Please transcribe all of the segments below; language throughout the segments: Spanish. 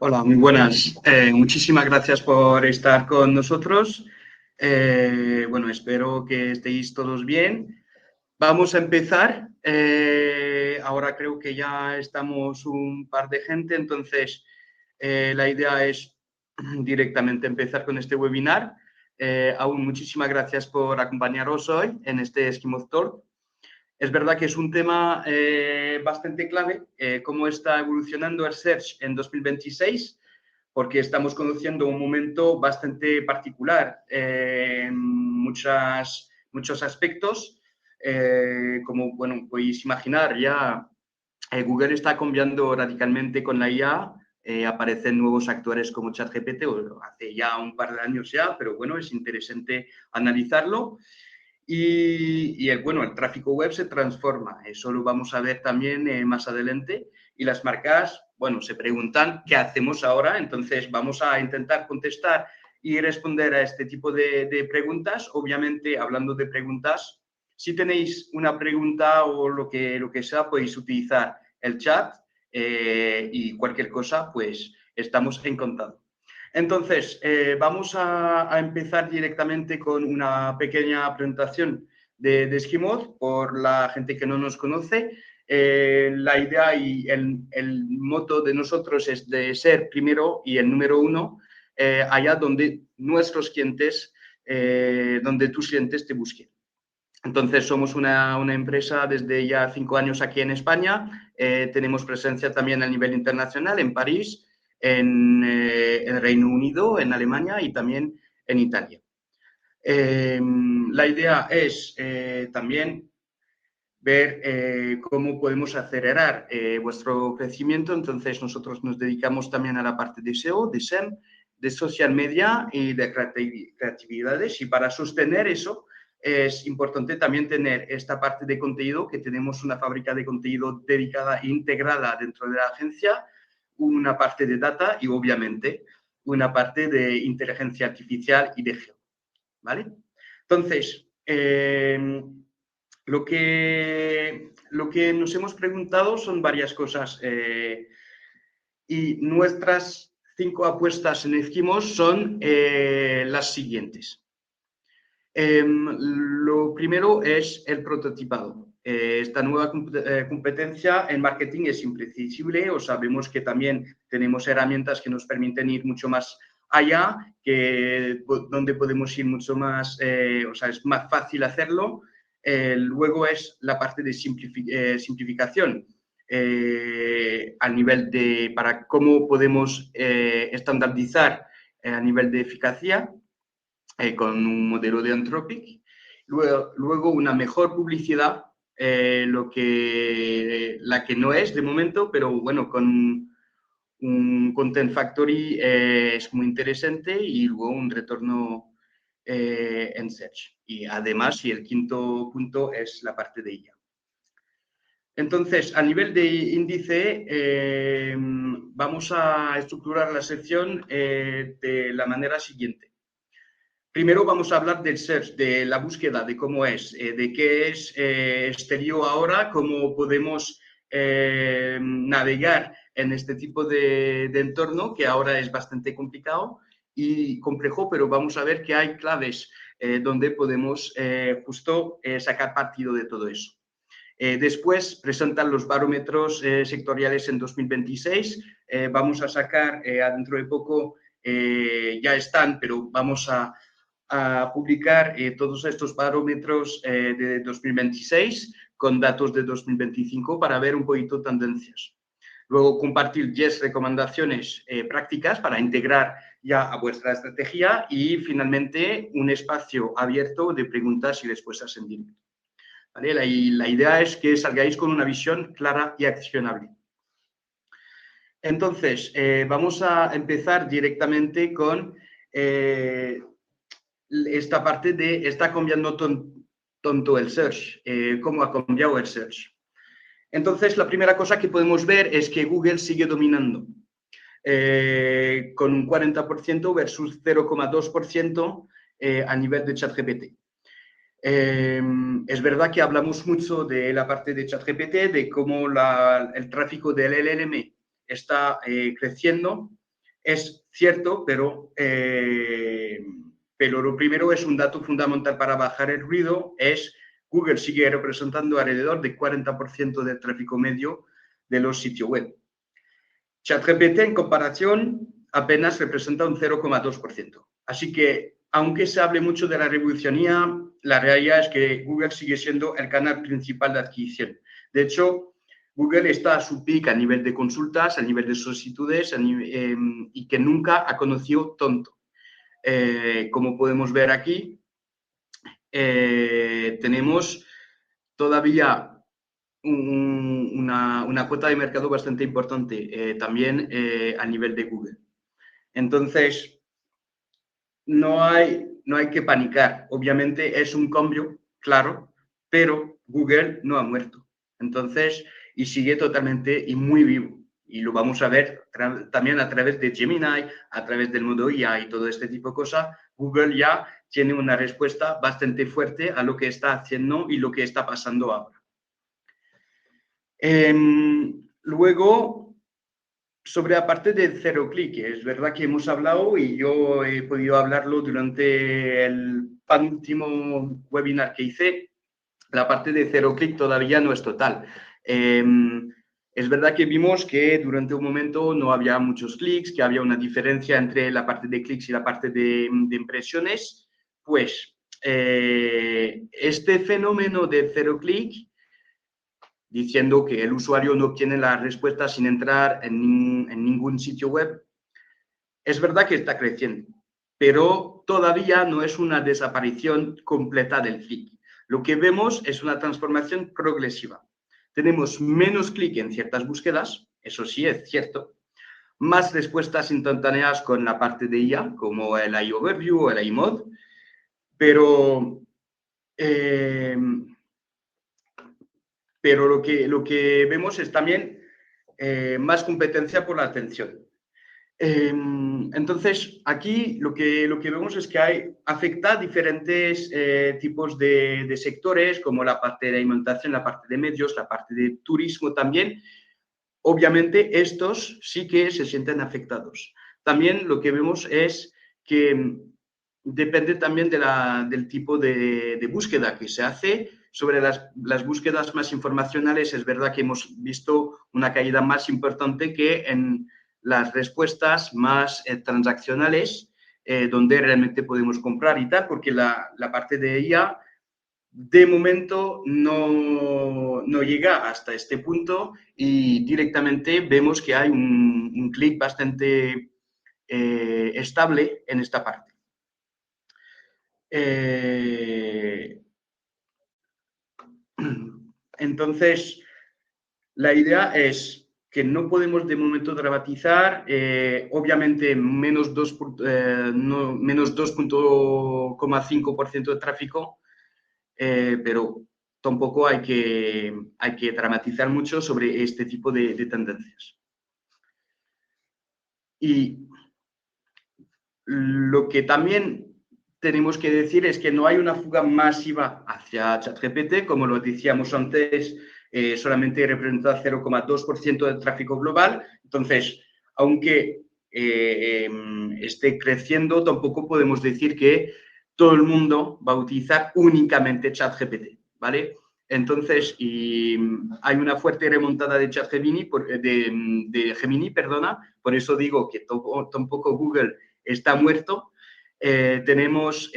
Hola, muy buenas. Muchísimas gracias por estar con nosotros. Bueno, espero que estéis todos bien. Vamos a empezar. Ahora creo que ya estamos un par de gente, entonces la idea es directamente empezar con este webinar. Aún muchísimas gracias por acompañaros hoy en este Eskimo Talk. Es verdad que es un tema bastante clave, cómo está evolucionando el search en 2026, porque estamos conociendo un momento bastante particular en muchos aspectos. Como bueno, podéis imaginar, ya Google está cambiando radicalmente con la IA. Aparecen nuevos actores como ChatGPT, o hace ya un par de años ya, pero bueno, es interesante analizarlo. Bueno, el tráfico web se transforma, eso lo vamos a ver también más adelante, y las marcas, bueno, se preguntan qué hacemos ahora, entonces vamos a intentar contestar y responder a este tipo de preguntas. Obviamente, hablando de preguntas, si tenéis una pregunta o lo que sea, podéis utilizar el chat y cualquier cosa, pues estamos en contacto. Entonces, vamos a empezar directamente con una pequeña presentación de Eskimo por la gente que no nos conoce. La idea y el moto de nosotros es de ser primero y el número uno allá donde nuestros clientes, donde tus clientes te busquen. Entonces, somos una empresa desde ya 5 años aquí en España. Tenemos presencia también a nivel internacional en París, en Reino Unido, en Alemania y también en Italia. La idea es también ver cómo podemos acelerar vuestro crecimiento. Entonces, nosotros nos dedicamos también a la parte de SEO, de SEM, de social media y de creatividades. Y para sostener eso, es importante también tener esta parte de contenido, que tenemos una fábrica de contenido dedicada e integrada dentro de la agencia, una parte de data y, obviamente, una parte de inteligencia artificial y de geo. ¿Vale? Entonces, lo que nos hemos preguntado son varias cosas y nuestras 5 apuestas en Eskimos son las siguientes. Lo primero es el prototipado. Esta nueva competencia en marketing es imprescindible, o sabemos que también tenemos herramientas que nos permiten ir mucho más allá, donde podemos ir mucho más, o sea, es más fácil hacerlo. Luego es la parte de simplificación al nivel de, para cómo podemos estandarizar a nivel de eficacia con un modelo de Anthropic. Luego una mejor publicidad, la que no es de momento, pero bueno, con un Content Factory es muy interesante, y luego un retorno en Search. Y además, y el quinto punto es la parte de IA. Entonces, a nivel de índice, vamos a estructurar la sección de la manera siguiente. Primero vamos a hablar del search, de la búsqueda, de cómo es, de qué es Exterior ahora, cómo podemos navegar en este tipo de entorno, que ahora es bastante complicado y complejo, pero vamos a ver que hay claves donde podemos justo sacar partido de todo eso. Después presentan los barómetros sectoriales en 2026. Vamos a sacar dentro de poco, ya están, pero vamos a publicar todos estos parámetros de 2026 con datos de 2025 para ver un poquito tendencias. Luego compartir 10 recomendaciones prácticas para integrar ya a vuestra estrategia, y finalmente un espacio abierto de preguntas y respuestas en directo. ¿Vale? La idea es que salgáis con una visión clara y accionable. Entonces, vamos a empezar directamente con esta parte de está cambiando tonto el search, cómo ha cambiado el search. Entonces, la primera cosa que podemos ver es que Google sigue dominando con un 40% versus 0,2% a nivel de ChatGPT. Es verdad que hablamos mucho de la parte de ChatGPT, de cómo el tráfico del LLM está creciendo, Es cierto, pero lo primero es un dato fundamental para bajar el ruido, es Google sigue representando alrededor del 40% del tráfico medio de los sitios web. ChatGPT, en comparación, apenas representa un 0,2%. Así que, aunque se hable mucho de la revolución IA, la realidad es que Google sigue siendo el canal principal de adquisición. De hecho, Google está a su pico a nivel de consultas, a nivel de solicitudes, y que nunca ha conocido tanto. Como podemos ver aquí, tenemos todavía una cuota de mercado bastante importante también a nivel de Google. Entonces, no hay que panicar. Obviamente es un cambio, claro, pero Google no ha muerto. Entonces, y sigue totalmente y muy vivo. Y lo vamos a ver también a través de Gemini, a través del modo IA y todo este tipo de cosas. Google ya tiene una respuesta bastante fuerte a lo que está haciendo y lo que está pasando ahora. Luego, sobre la parte del cero clic, es verdad que hemos hablado y yo he podido hablarlo durante el último webinar que hice. La parte de cero clic todavía no es total. Es verdad que vimos que durante un momento no había muchos clics, que había una diferencia entre la parte de clics y la parte de impresiones. Pues este fenómeno de cero clic, diciendo que el usuario no obtiene la respuesta sin entrar en ningún sitio web, es verdad que está creciendo, pero todavía no es una desaparición completa del clic. Lo que vemos es una transformación progresiva. Tenemos menos clic en ciertas búsquedas, eso sí es cierto, más respuestas instantáneas con la parte de IA, como el AI Overview o el AI Mod, pero lo que vemos es también más competencia por la atención. Entonces, aquí lo que vemos es que afecta a diferentes tipos de sectores, como la parte de alimentación, la parte de medios, la parte de turismo también. Obviamente, estos sí que se sienten afectados. También lo que vemos es que depende también del tipo de búsqueda que se hace. Sobre las búsquedas más informacionales, es verdad que hemos visto una caída más importante que en las respuestas más transaccionales, donde realmente podemos comprar y tal, porque la parte de IA de momento no llega hasta este punto y directamente vemos que hay un clic bastante estable en esta parte. Entonces, la idea es que no podemos de momento dramatizar, obviamente menos 2,5% de tráfico, pero tampoco hay que dramatizar mucho sobre este tipo de tendencias. Y lo que también tenemos que decir es que no hay una fuga masiva hacia ChatGPT, como lo decíamos antes, solamente representa 0,2% del tráfico global. Entonces, aunque esté creciendo, tampoco podemos decir que todo el mundo va a utilizar únicamente ChatGPT, ¿vale? Entonces, hay una fuerte remontada de ChatGPT, de Gemini, perdona, por eso digo que tampoco Google está muerto. Tenemos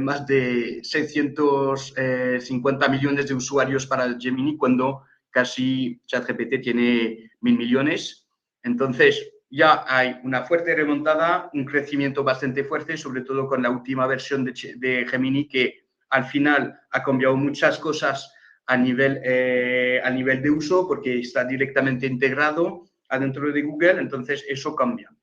más de 650 millones de usuarios para el Gemini, cuando casi ChatGPT tiene 1.000 millones. Entonces, ya hay una fuerte remontada, un crecimiento bastante fuerte, sobre todo con la última versión de Gemini, que al final ha cambiado muchas cosas a nivel de uso, porque está directamente integrado adentro de Google, entonces eso cambia.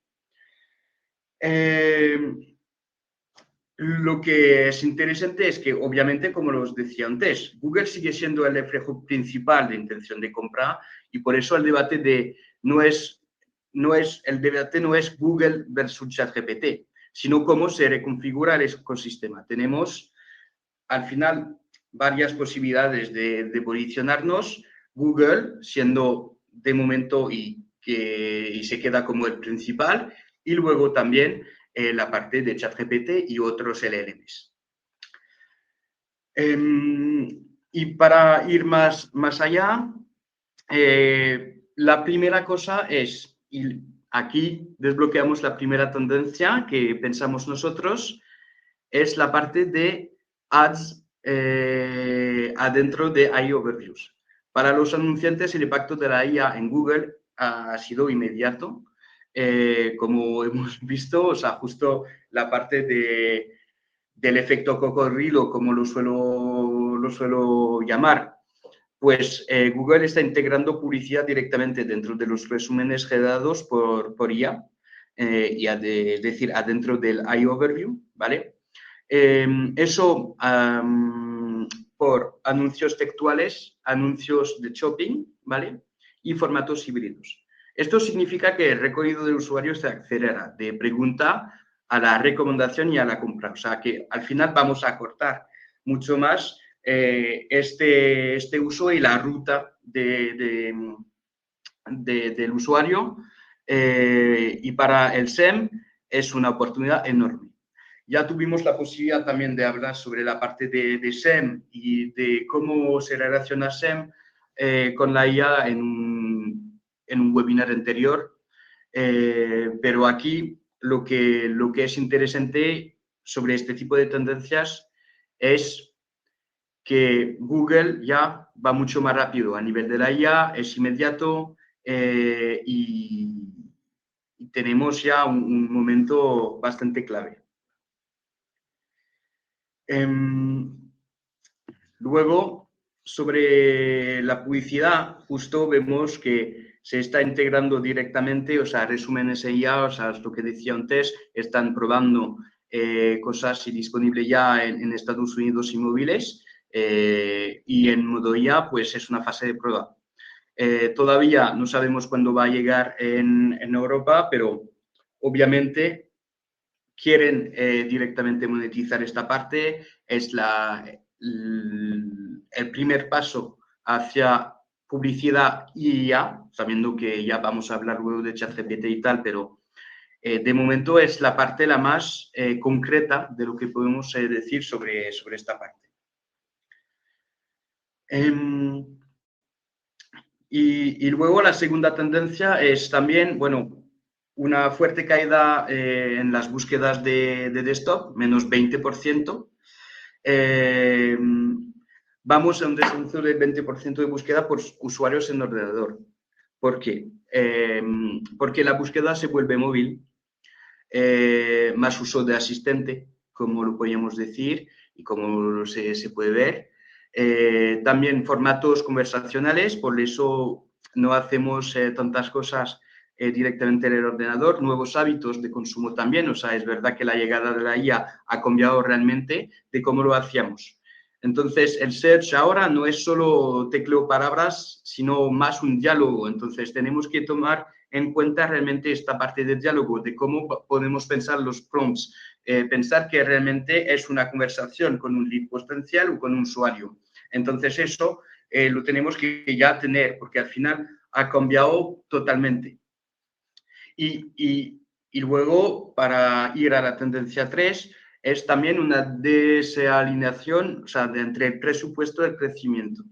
Lo que es interesante es que, obviamente, como os decía antes, Google sigue siendo el reflejo principal de intención de compra y por eso el debate no es Google versus ChatGPT, sino cómo se reconfigura el ecosistema. Tenemos, al final, varias posibilidades de posicionarnos. Google siendo de momento y se queda como el principal, y luego también la parte de ChatGPT y otros LLMs. Y para ir más allá, la primera cosa es, y aquí desbloqueamos la primera tendencia que pensamos nosotros, es la parte de ads adentro de AI Overviews. Para los anunciantes, el impacto de la IA en Google ha sido inmediato. Como hemos visto, o sea, justo la parte del efecto cocodrilo, como lo suelo llamar, pues Google está integrando publicidad directamente dentro de los resúmenes generados por IA, es decir, adentro del AI Overview, ¿vale? Eso por anuncios textuales, anuncios de shopping, ¿vale? Y formatos híbridos. Esto significa que el recorrido del usuario se acelera de pregunta a la recomendación y a la compra. O sea que al final vamos a cortar mucho más este uso y la ruta del usuario. Y para el SEM es una oportunidad enorme. Ya tuvimos la posibilidad también de hablar sobre la parte de SEM y de cómo se relaciona SEM con la IA en un webinar anterior. Pero aquí lo que es interesante sobre este tipo de tendencias es que Google ya va mucho más rápido a nivel de la IA, es inmediato y tenemos ya un momento bastante clave. Luego, sobre la publicidad, justo vemos que se está integrando directamente, o sea, resúmenes IA, o sea, lo que decía antes, están probando cosas disponibles ya en Estados Unidos y móviles, y en modo IA, pues es una fase de prueba. Todavía no sabemos cuándo va a llegar en Europa, pero obviamente quieren directamente monetizar esta parte, es el primer paso hacia publicidad y IA, sabiendo que ya vamos a hablar luego de ChatGPT y tal, pero de momento es la parte la más concreta de lo que podemos decir sobre esta parte. Y luego la segunda tendencia es también, bueno, una fuerte caída en las búsquedas de desktop, menos 20%. Vamos a un descenso del 20% de búsqueda por usuarios en ordenador. ¿Por qué? Porque la búsqueda se vuelve móvil, más uso de asistente, como lo podríamos decir y como se puede ver. También formatos conversacionales, por eso no hacemos tantas cosas directamente en el ordenador. Nuevos hábitos de consumo también, o sea, es verdad que la llegada de la IA ha cambiado realmente de cómo lo hacíamos. Entonces, el search ahora no es solo tecleo palabras, sino más un diálogo. Entonces, tenemos que tomar en cuenta realmente esta parte del diálogo, de cómo podemos pensar los prompts, pensar que realmente es una conversación con un lead potencial o con un usuario. Entonces, eso lo tenemos que ya tener, porque al final ha cambiado totalmente. Y luego, para ir a la tendencia 3, es también una desalineación, o sea, entre el presupuesto y el crecimiento.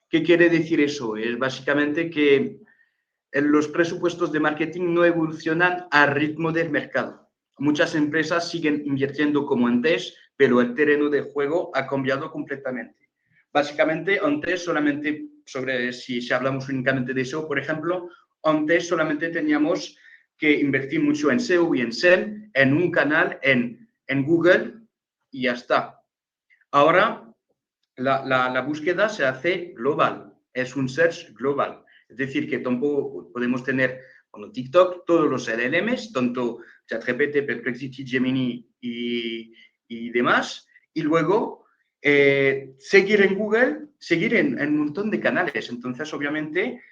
¿Qué quiere decir eso? Es básicamente que los presupuestos de marketing no evolucionan al ritmo del mercado. Muchas empresas siguen invirtiendo como antes, pero el terreno de juego ha cambiado completamente. Básicamente, antes solamente, si hablamos únicamente de SEO, por ejemplo, antes solamente teníamos que invertir mucho en SEO y en SEM, en un canal, en Google, y ya está. Ahora, la búsqueda se hace global, es un search global. Es decir, que tampoco podemos tener, bueno, TikTok, todos los LLMs, tanto ChatGPT, Perplexity, Gemini y demás, y luego seguir en Google, seguir en un montón de canales. Entonces, obviamente,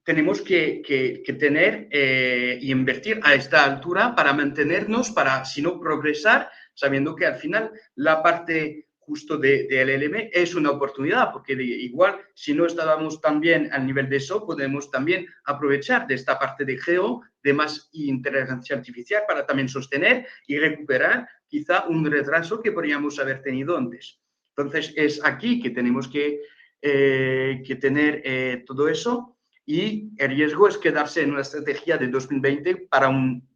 tenemos que tener y invertir a esta altura para mantenernos, para, si no, progresar, sabiendo que al final la parte justo de LLM es una oportunidad, porque igual si no estábamos tan bien al nivel de eso, podemos también aprovechar de esta parte de geo, de más inteligencia artificial para también sostener y recuperar quizá un retraso que podríamos haber tenido antes. Entonces, es aquí que tenemos que tener todo eso, y el riesgo es quedarse en una estrategia de 2020 para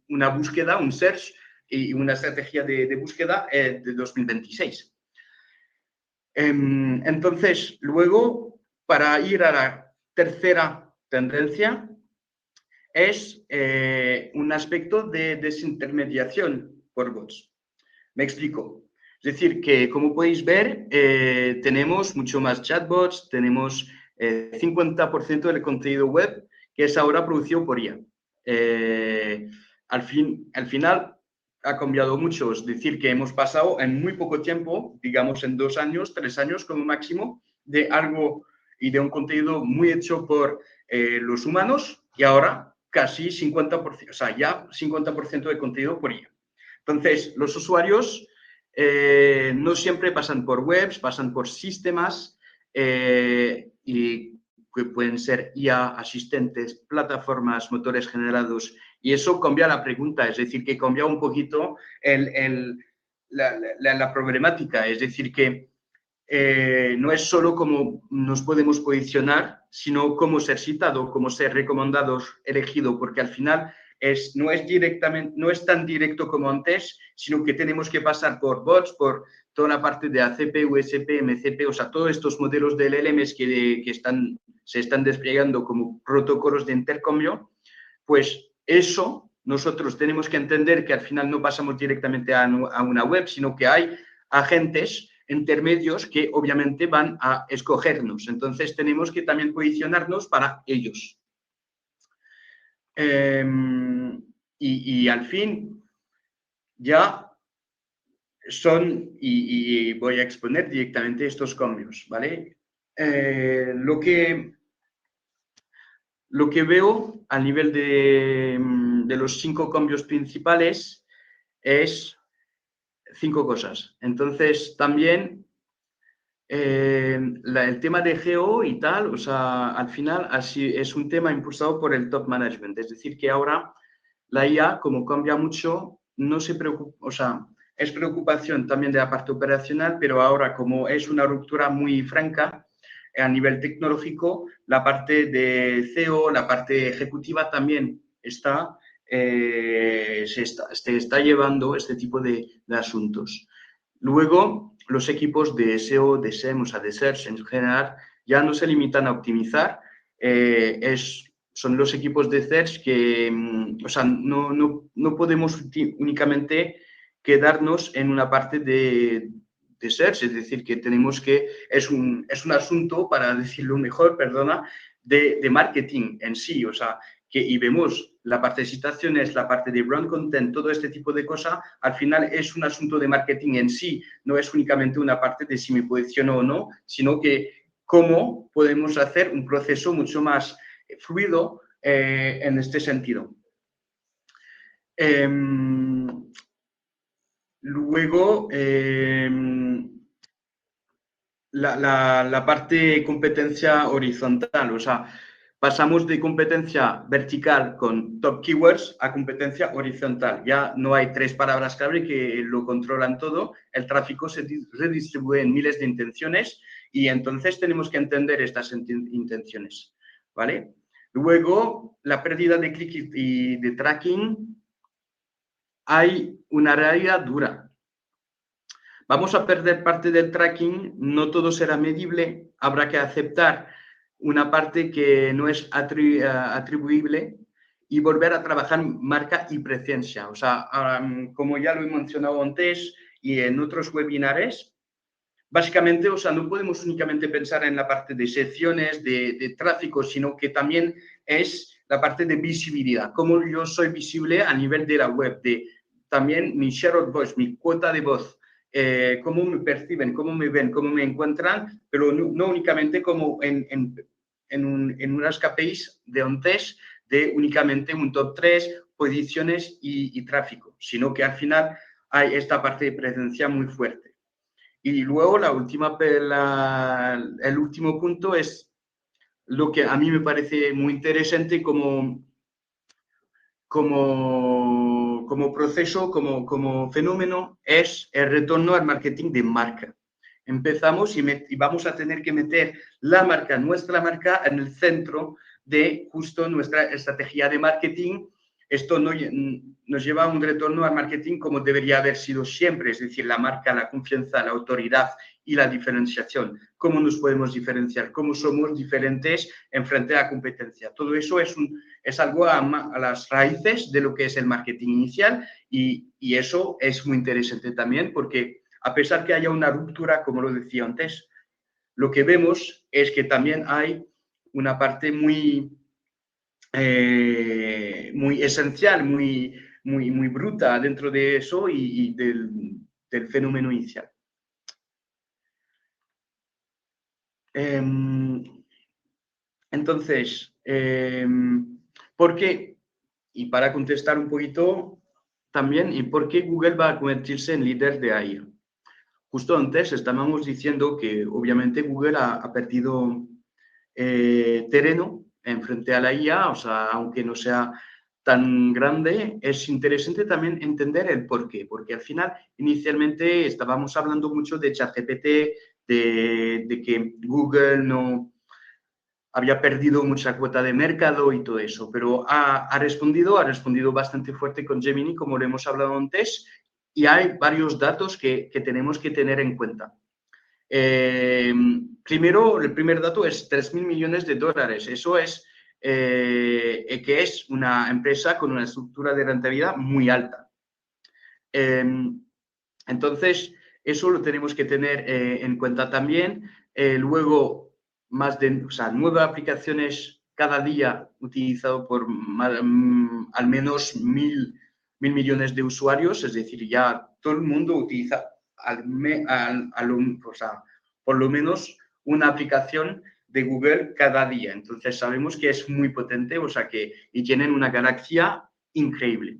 una búsqueda, un search, y una estrategia de búsqueda de 2026. Entonces, luego, para ir a la tercera tendencia, es un aspecto de desintermediación por bots. Me explico. Es decir, que como podéis ver, tenemos mucho más chatbots, tenemos 50% del contenido web que es ahora producido por IA. Al final ha cambiado mucho, es decir, que hemos pasado en muy poco tiempo, digamos en 2 años, 3 años como máximo, de algo y de un contenido muy hecho por los humanos, y ahora casi 50%, o sea, ya 50% de contenido por IA. Entonces, los usuarios no siempre pasan por webs, pasan por sistemas y que pueden ser IA, asistentes, plataformas, motores generados, y eso cambia la pregunta, es decir, que cambia un poquito la problemática, es decir, que no es solo cómo nos podemos posicionar, sino cómo ser citado, cómo ser recomendados, elegido, porque al final no es tan directo como antes, sino que tenemos que pasar por bots, por toda la parte de ACP, USP, MCP, o sea, todos estos modelos de LLMs que se están desplegando como protocolos de intercambio. Pues eso nosotros tenemos que entender que al final no pasamos directamente a una web, sino que hay agentes intermedios que obviamente van a escogernos. Entonces tenemos que también posicionarnos para ellos. Y al fin ya y voy a exponer directamente estos cambios, ¿vale? Lo que veo a nivel de los 5 cambios principales es 5 cosas. Entonces, también el tema de geo y tal, o sea, al final así es un tema impulsado por el top management. Es decir, que ahora la IA, como cambia mucho, no se preocupa, o sea, es preocupación también de la parte operacional, pero ahora como es una ruptura muy franca a nivel tecnológico, la parte de CEO, la parte ejecutiva también se está llevando este tipo de asuntos. Luego, los equipos de SEO, de SEM, o sea, de Search en general, ya no se limitan a optimizar. Son los equipos de Search que, o sea, no podemos únicamente quedarnos en una parte de Search, es decir, que tenemos que, es un asunto, para decirlo mejor, perdona, de marketing en sí, o sea, y vemos la parte de citaciones, la parte de brand content, todo este tipo de cosas, al final es un asunto de marketing en sí, no es únicamente una parte de si me posiciono o no, sino que cómo podemos hacer un proceso mucho más fluido en este sentido. Luego, la parte competencia horizontal, o sea, pasamos de competencia vertical con top keywords a competencia horizontal. Ya no hay 3 palabras clave que lo controlan todo, el tráfico se redistribuye en miles de intenciones y entonces tenemos que entender estas intenciones, ¿vale? Luego, la pérdida de clic y de tracking, hay una realidad dura. Vamos a perder parte del tracking, no todo será medible, habrá que aceptar una parte que no es atribuible y volver a trabajar marca y presencia. O sea, como ya lo he mencionado antes y en otros webinares, básicamente, o sea, no podemos únicamente pensar en la parte de secciones, de tráfico, sino que también es la parte de visibilidad. Cómo yo soy visible a nivel de la web, de también mi share of voice, mi cuota de voz. Cómo me perciben, cómo me ven, cómo me encuentran, pero no únicamente como en unas KPIs de un test de únicamente un top 3, posiciones y tráfico, sino que al final hay esta parte de presencia muy fuerte. Y luego el último punto es lo que a mí me parece muy interesante como proceso, como fenómeno, es el retorno al marketing de marca. Empezamos y vamos a tener que meter nuestra marca, en el centro de justo nuestra estrategia de marketing. Esto nos lleva a un retorno al marketing como debería haber sido siempre, es decir, la marca, la confianza, la autoridad y la diferenciación. ¿Cómo nos podemos diferenciar? ¿Cómo somos diferentes en frente a la competencia? Todo eso es algo a las raíces de lo que es el marketing inicial y eso es muy interesante también porque a pesar que haya una ruptura, como lo decía antes, lo que vemos es que también hay una parte muy esencial, muy bruta dentro de eso y del fenómeno inicial. Entonces, ¿por qué? Y para contestar un poquito también, ¿y por qué Google va a convertirse en líder de AI? Justo antes estábamos diciendo que obviamente Google ha perdido terreno en frente a la IA, o sea, aunque no sea tan grande, es interesante también entender el por qué, porque al final inicialmente estábamos hablando mucho de ChatGPT, de que Google no había perdido mucha cuota de mercado y todo eso, pero ha respondido bastante fuerte con Gemini, como lo hemos hablado antes, y hay varios datos que tenemos que tener en cuenta. Primero, el primer dato es 3.000 millones de dólares. Eso es que es una empresa con una estructura de rentabilidad muy alta. Entonces, eso lo tenemos que tener en cuenta también. Luego, nueve aplicaciones cada día utilizado por al menos mil millones de usuarios, es decir, ya todo el mundo utiliza por lo menos una aplicación de Google cada día. Entonces sabemos que es muy potente, y tienen una galaxia increíble.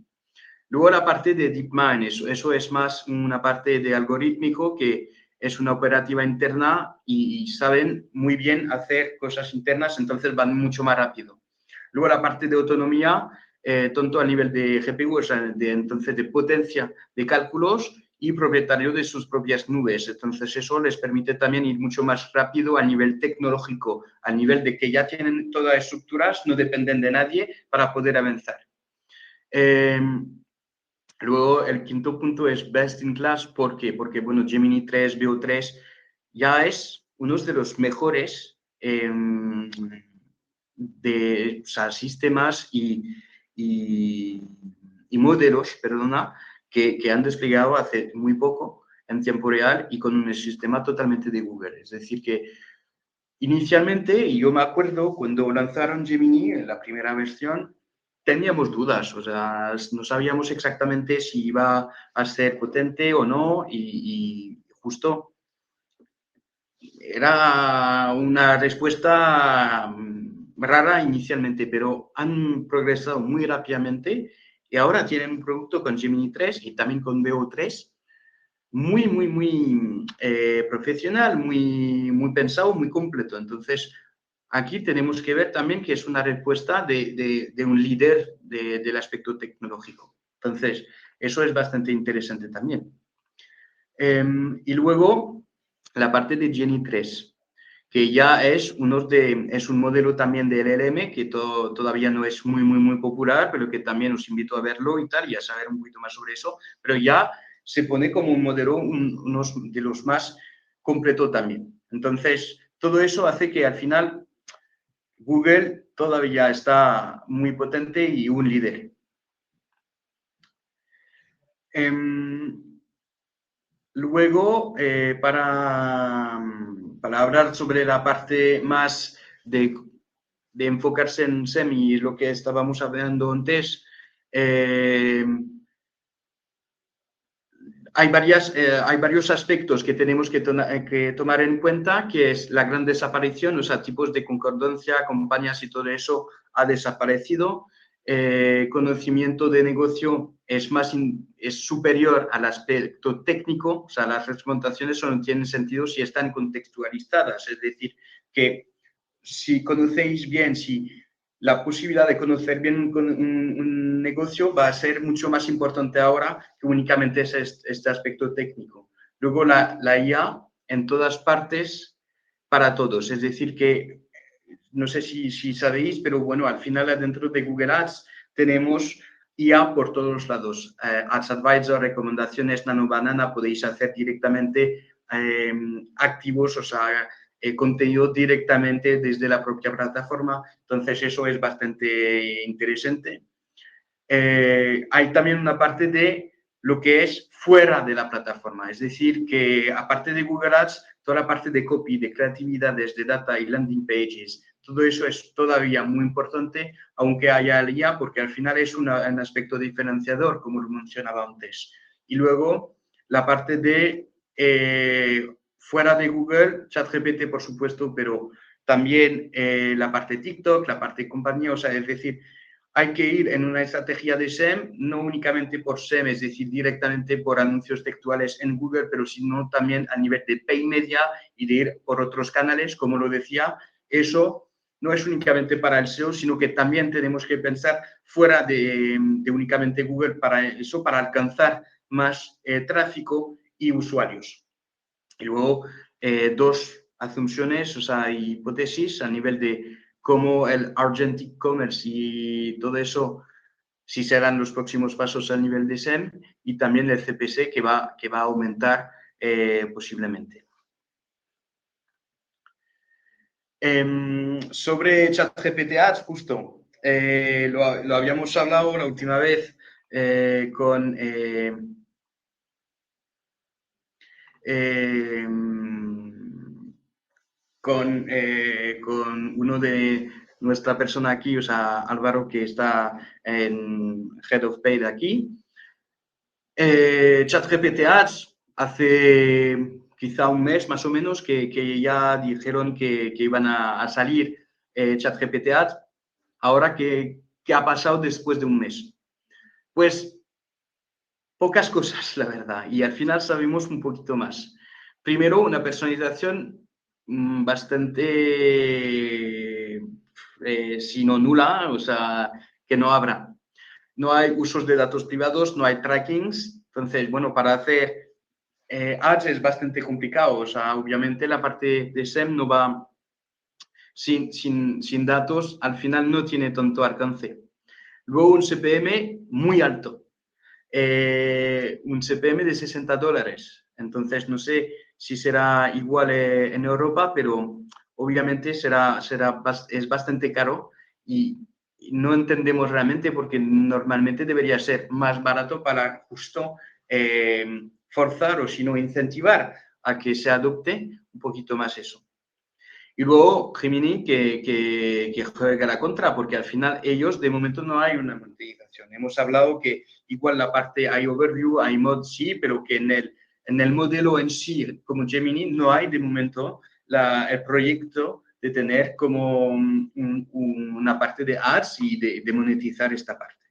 Luego la parte de DeepMind, eso es más una parte de algorítmico que es una operativa interna y saben muy bien hacer cosas internas, entonces van mucho más rápido. Luego la parte de autonomía, tanto a nivel de GPU, entonces de potencia de cálculos y propietario de sus propias nubes. Entonces eso les permite también ir mucho más rápido a nivel tecnológico, a nivel de que ya tienen todas las estructuras, no dependen de nadie para poder avanzar. Luego, el quinto punto es best in class. ¿Por qué? Porque, bueno, Gemini 3, Veo 3 ya es uno de los mejores sistemas y modelos, que han desplegado hace muy poco en tiempo real y con un sistema totalmente de Google. Es decir, que inicialmente, y yo me acuerdo cuando lanzaron Gemini, en la primera versión, teníamos dudas, o sea, no sabíamos exactamente si iba a ser potente o no y justo era una respuesta rara inicialmente, pero han progresado muy rápidamente y ahora tienen un producto con Gemini 3 y también con Veo 3 muy profesional, muy pensado, muy completo. Entonces, aquí tenemos que ver también que es una respuesta de un líder del aspecto tecnológico. Entonces, eso es bastante interesante también. Y luego, la parte de Gemini 3, que ya es un modelo también de LLM que todavía no es muy popular, pero que también os invito a verlo y tal, y a saber un poquito más sobre eso, pero ya se pone como un modelo, uno de los más completo también. Entonces, todo eso hace que al final Google todavía está muy potente y un líder. Luego, para hablar sobre la parte más de enfocarse en SEMI, lo que estábamos hablando antes, hay varios aspectos que tenemos que tomar en cuenta, que es la gran desaparición, o sea, tipos de concordancia, compañías y todo eso ha desaparecido. conocimiento de negocio es superior al aspecto técnico, o sea, las recomendaciones solo tienen sentido si están contextualizadas, es decir, que si conocéis bien, si la posibilidad de conocer bien un negocio va a ser mucho más importante ahora que únicamente este aspecto técnico. Luego la IA en todas partes para todos, es decir, que no sé si sabéis, pero bueno, al final dentro de Google Ads tenemos IA por todos los lados. Ads Advisor, recomendaciones, Nano Banana, podéis hacer directamente activos, o sea, contenido directamente desde la propia plataforma. Entonces, eso es bastante interesante. Hay también una parte de lo que es fuera de la plataforma, es decir, que aparte de Google Ads, toda la parte de copy, de creatividad, desde data y landing pages, todo eso es todavía muy importante, aunque haya IA, porque al final es un aspecto diferenciador, como lo mencionaba antes. Y luego la parte de fuera de Google, ChatGPT, por supuesto, pero también la parte TikTok, la parte compañía, o sea, es decir, hay que ir en una estrategia de SEM, no únicamente por SEM, es decir, directamente por anuncios textuales en Google, pero sino también a nivel de pay media y de ir por otros canales, como lo decía. Eso no es únicamente para el SEO, sino que también tenemos que pensar fuera de únicamente Google para eso, para alcanzar más tráfico y usuarios. Y luego, dos asunciones, o sea, hipótesis a nivel de cómo el Agentic Commerce y todo eso, si serán los próximos pasos a nivel de SEM, y también el CPC que va a aumentar posiblemente. Sobre ChatGPT Ads, justo, lo habíamos hablado la última vez con uno de nuestra persona aquí, o sea, Álvaro, que está en Head of Paid aquí. ChatGPT Ads, hace quizá un mes más o menos que ya dijeron que iban a salir ChatGPT Ads. Ahora, ¿qué ha pasado después de un mes? Pues pocas cosas, la verdad, y al final sabemos un poquito más. Primero, una personalización bastante, si no nula, o sea, que no habrá. No hay usos de datos privados, no hay trackings. Entonces, bueno, para hacer ads es bastante complicado. O sea, obviamente la parte de SEM no va sin datos, al final no tiene tanto alcance. Luego un CPM muy alto. Un CPM de $60. Entonces, no sé si será igual en Europa, pero obviamente es bastante caro y no entendemos realmente porque normalmente debería ser más barato para justo forzar o si no incentivar a que se adopte un poquito más eso. Y luego Gemini que juega la contra, porque al final ellos de momento no hay una monetización. Hemos hablado que igual la parte hay overview, hay mod sí, pero que en el modelo en sí, como Gemini, no hay de momento el proyecto de tener como una parte de ads y de monetizar esta parte.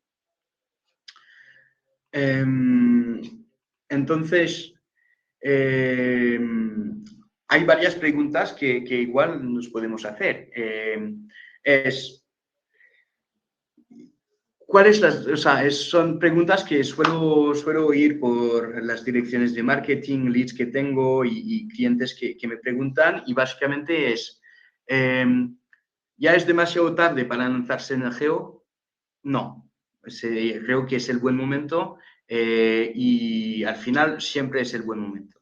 Entonces, hay varias preguntas que igual nos podemos hacer. Son preguntas que suelo oír por las direcciones de marketing, leads que tengo y clientes que me preguntan, y básicamente es, ¿ya es demasiado tarde para lanzarse en el geo? No, creo que es el buen momento y al final siempre es el buen momento.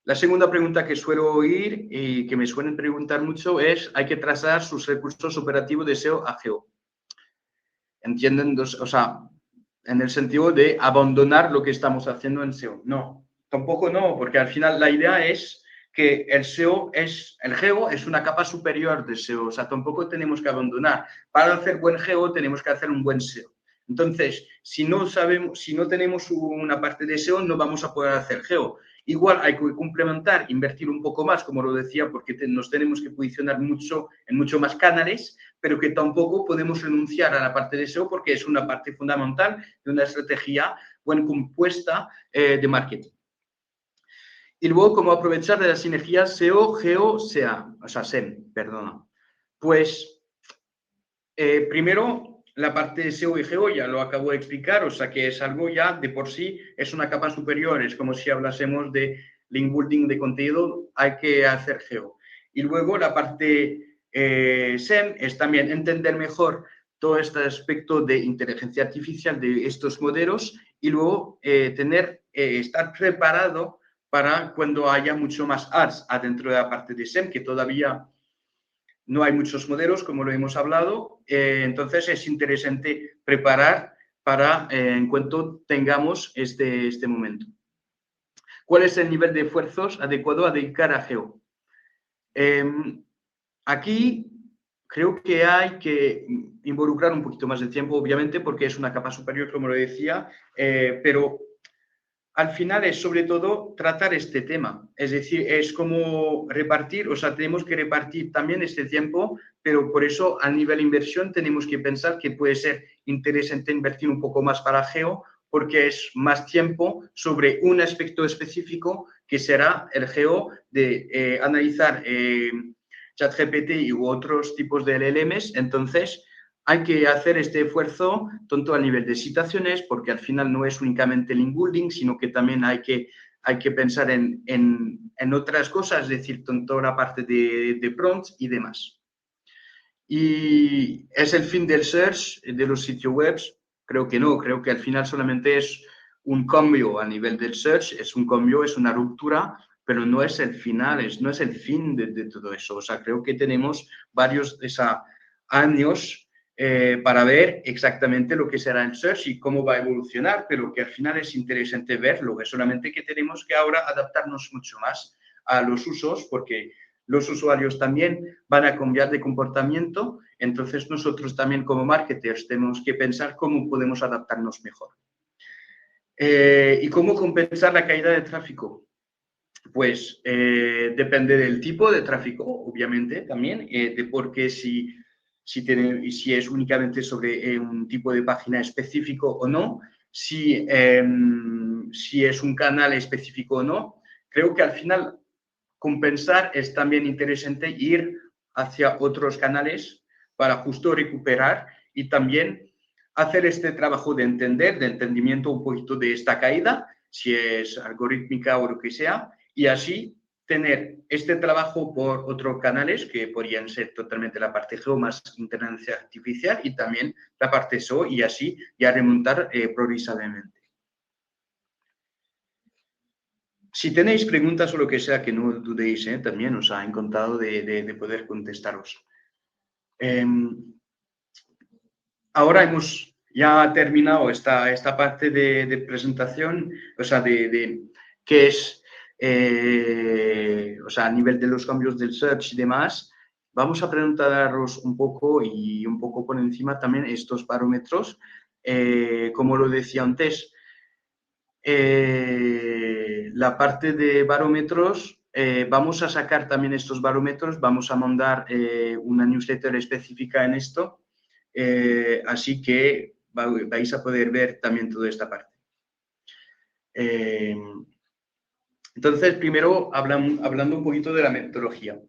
La segunda pregunta que suelo oír y que me suelen preguntar mucho es, ¿hay que trazar sus recursos operativos de SEO a geo? ¿Entienden? O sea, en el sentido de abandonar lo que estamos haciendo en SEO. No, tampoco no, porque al final la idea es que el geo es una capa superior de SEO, o sea, tampoco tenemos que abandonar. Para hacer buen geo tenemos que hacer un buen SEO. Entonces, si no tenemos una parte de SEO, no vamos a poder hacer geo. Igual hay que complementar, invertir un poco más, como lo decía, porque nos tenemos que posicionar mucho en mucho más canales, pero que tampoco podemos renunciar a la parte de SEO porque es una parte fundamental de una estrategia bien compuesta de marketing. Y luego, cómo aprovechar de las sinergias SEO, GEO, SEA, o sea, SEM, perdona. Pues, primero, la parte de SEO y GEO ya lo acabo de explicar, o sea, que es algo ya de por sí, es una capa superior, es como si hablásemos de link building de contenido, hay que hacer GEO. Y luego la parte SEM es también entender mejor todo este aspecto de inteligencia artificial de estos modelos y luego estar preparado para cuando haya mucho más ads adentro de la parte de SEM, que todavía no hay muchos modelos, como lo hemos hablado. Entonces, es interesante preparar para en cuanto tengamos este momento. ¿Cuál es el nivel de esfuerzos adecuado a dedicar a GEO? Aquí creo que hay que involucrar un poquito más de tiempo, obviamente, porque es una capa superior, como lo decía, pero al final es sobre todo tratar este tema. Es decir, es como repartir, o sea, tenemos que repartir también este tiempo, pero por eso a nivel inversión tenemos que pensar que puede ser interesante invertir un poco más para GEO, porque es más tiempo sobre un aspecto específico que será el GEO de analizar ChatGPT u otros tipos de LLMs. Entonces, hay que hacer este esfuerzo tanto a nivel de citaciones, porque al final no es únicamente link building, sino que también hay que pensar en otras cosas, es decir, tanto la parte de prompts y demás. ¿Y es el fin del search de los sitios web? Creo que no, creo que al final solamente es un cambio a nivel del search, es un cambio, es una ruptura, pero no es el final, no es el fin de todo eso. O sea, creo que tenemos varios años para ver exactamente lo que será el search y cómo va a evolucionar, pero que al final es interesante verlo, es solamente que tenemos que ahora adaptarnos mucho más a los usos, porque los usuarios también van a cambiar de comportamiento, entonces nosotros también como marketers tenemos que pensar cómo podemos adaptarnos mejor. ¿Y cómo compensar la caída de tráfico? Pues depende del tipo de tráfico, obviamente, también, de porque si es únicamente sobre un tipo de página específico o no, si es un canal específico o no. Creo que al final compensar es también interesante ir hacia otros canales para justo recuperar y también hacer este trabajo de entendimiento un poquito de esta caída, si es algorítmica o lo que sea, y así tener este trabajo por otros canales que podrían ser totalmente la parte GEO más inteligencia artificial y también la parte SEO y así ya remontar progresivamente. Si tenéis preguntas o lo que sea, que no dudéis, también os ha encantado de poder contestaros. Ahora hemos ya terminado esta parte de presentación, o sea, de qué es, o sea, a nivel de los cambios del search y demás. Vamos a preguntaros un poco y un poco por encima también estos parámetros. Como lo decía antes, la parte de barómetros, vamos a sacar también estos barómetros, vamos a mandar una newsletter específica en esto, así que vais a poder ver también toda esta parte. Entonces, primero hablando un poquito de la metodología.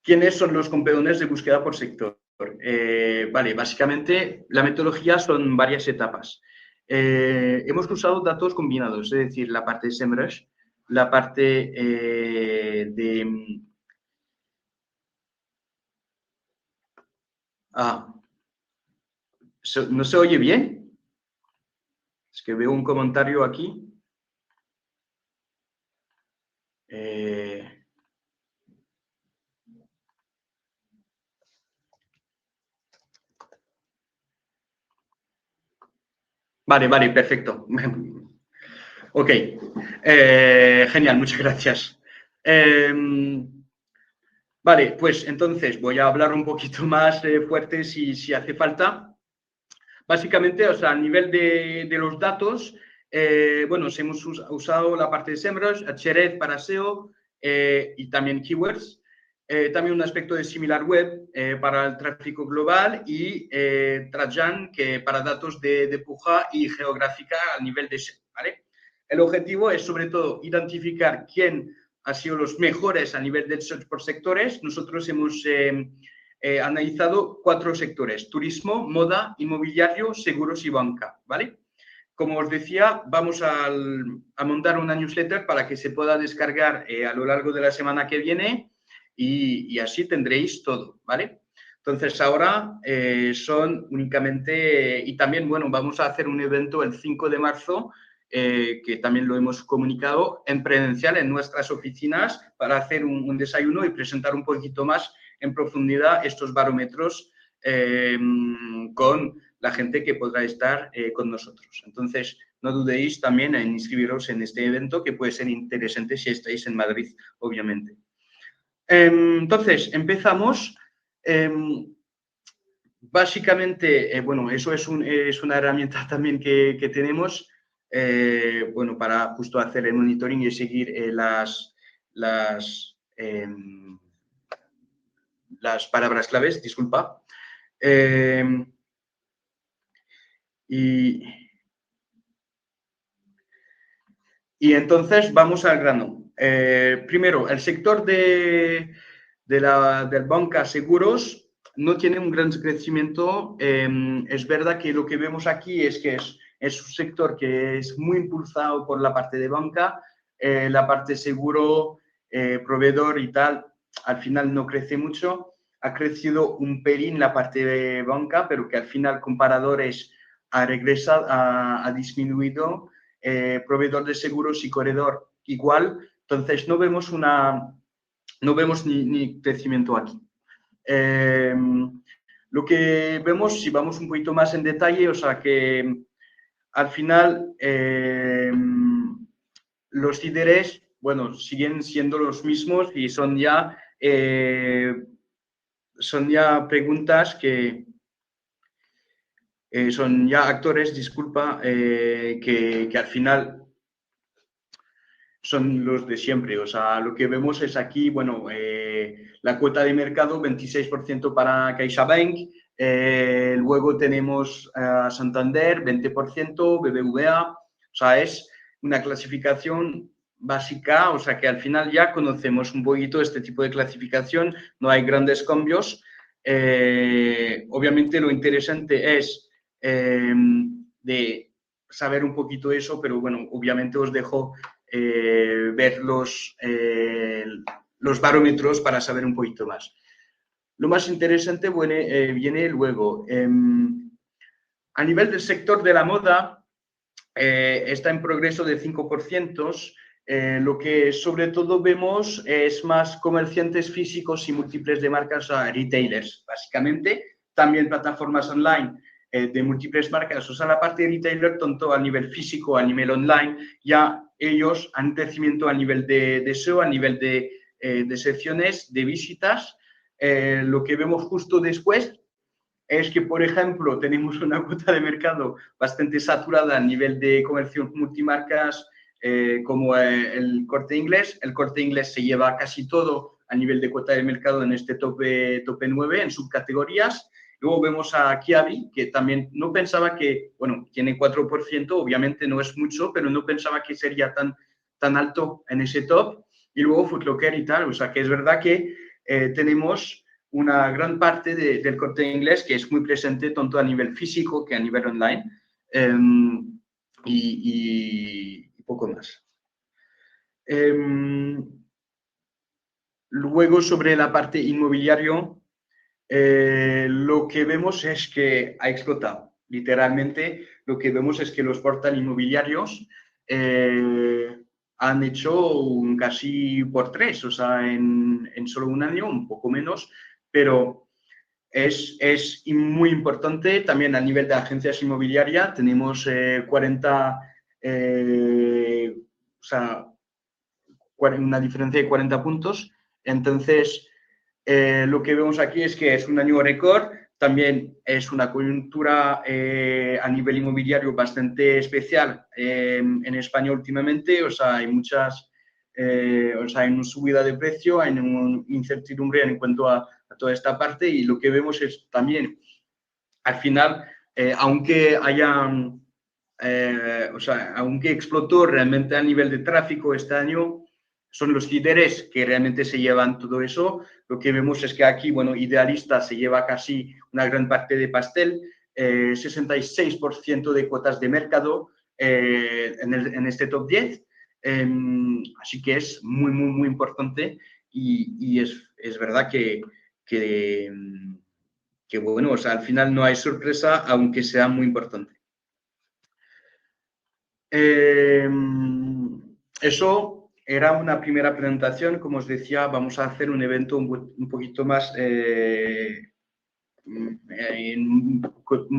¿Quiénes son los campeones de búsqueda por sector? Vale, básicamente la metodología son varias etapas. Hemos usado datos combinados, es decir, la parte de SEMrush, la parte de... ¿no se oye bien? Es que veo un comentario aquí. Vale, perfecto. Ok, genial, muchas gracias. Vale, pues entonces voy a hablar un poquito más fuerte si hace falta. Básicamente, o sea, a nivel de los datos, bueno, hemos usado la parte de SEMrush, Ahrefs para SEO y también keywords. También un aspecto de SimilarWeb para el tráfico global y Trajan que para datos de puja y geográfica a nivel de SEO, ¿vale? El objetivo es sobre todo identificar quién ha sido los mejores a nivel del search por sectores. Nosotros hemos analizado 4 sectores: turismo, moda, inmobiliario, seguros y banca, ¿vale? Como os decía, vamos a montar una newsletter para que se pueda descargar a lo largo de la semana que viene y así tendréis todo, ¿vale? Entonces, ahora son únicamente... y también, bueno, vamos a hacer un evento el 5 de marzo, que también lo hemos comunicado, en presencial en nuestras oficinas para hacer un desayuno y presentar un poquito más en profundidad estos barómetros con la gente que podrá estar con nosotros. Entonces, no dudéis también en inscribiros en este evento, que puede ser interesante si estáis en Madrid, obviamente. Entonces, empezamos. Básicamente, bueno, eso es una herramienta también que tenemos, bueno, para justo hacer el monitoring y seguir las palabras claves, disculpa. Y entonces vamos al grano. Primero, el sector del banca seguros no tiene un gran crecimiento. Es verdad que lo que vemos aquí es que es un sector que es muy impulsado por la parte de banca, la parte seguro, proveedor y tal, al final no crece mucho. Ha crecido un pelín la parte de banca, pero que al final comparadores ha regresado, ha disminuido. Proveedor de seguros y corredor igual. Entonces, no vemos ni crecimiento aquí. Lo que vemos, si vamos un poquito más en detalle, o sea que al final los líderes, bueno, siguen siendo los mismos y son ya preguntas que son ya actores, disculpa, que al final son los de siempre. O sea, lo que vemos es aquí, bueno, la cuota de mercado, 26% para CaixaBank, luego tenemos Santander, 20%, BBVA, o sea, es una clasificación básica, o sea, que al final ya conocemos un poquito este tipo de clasificación, no hay grandes cambios. Obviamente lo interesante es de saber un poquito eso, pero bueno, obviamente os dejo ver los barómetros para saber un poquito más. Lo más interesante viene luego. A nivel del sector de la moda, está en progreso de 5%. Lo que sobre todo vemos es más comerciantes físicos y múltiples de marcas, a retailers, básicamente. También plataformas online de múltiples marcas. O sea, la parte de retailer, tanto a nivel físico, a nivel online, ya ellos han crecimiento a nivel de SEO, a nivel de secciones, de visitas. Lo que vemos justo después es que, por ejemplo, tenemos una cuota de mercado bastante saturada a nivel de comercio multimarcas, como el Corte Inglés. El Corte Inglés se lleva casi todo a nivel de cuota de mercado en este tope 9, en subcategorías. Luego vemos a Kiabi, que también no pensaba que, bueno, tiene 4%, obviamente no es mucho, pero no pensaba que sería tan alto en ese top. Y luego Foot Locker y tal, o sea que es verdad que tenemos una gran parte del Corte Inglés que es muy presente tanto a nivel físico que a nivel online, y poco más. Luego, sobre la parte inmobiliario, lo que vemos es que ha explotado. Literalmente, lo que vemos es que los portales inmobiliarios han hecho un casi por 3, o sea, en solo un año, un poco menos, pero es muy importante. También a nivel de agencias inmobiliarias tenemos 40, o sea, una diferencia de 40 puntos. Entonces, lo que vemos aquí es que es un año récord. También es una coyuntura a nivel inmobiliario bastante especial en España últimamente, o sea, hay muchas, o sea, hay una subida de precio, hay una incertidumbre en cuanto a toda esta parte y lo que vemos es también, al final, aunque haya, o sea, aunque explotó realmente a nivel de tráfico este año, son los líderes que realmente se llevan todo eso. Lo que vemos es que aquí, bueno, Idealista se lleva casi una gran parte de pastel, 66% de cuotas de mercado en este top 10. Así que es muy, muy, muy importante y es verdad que, bueno, o sea, al final no hay sorpresa, aunque sea muy importante. Eso era una primera presentación. Como os decía, vamos a hacer un evento un poquito más, un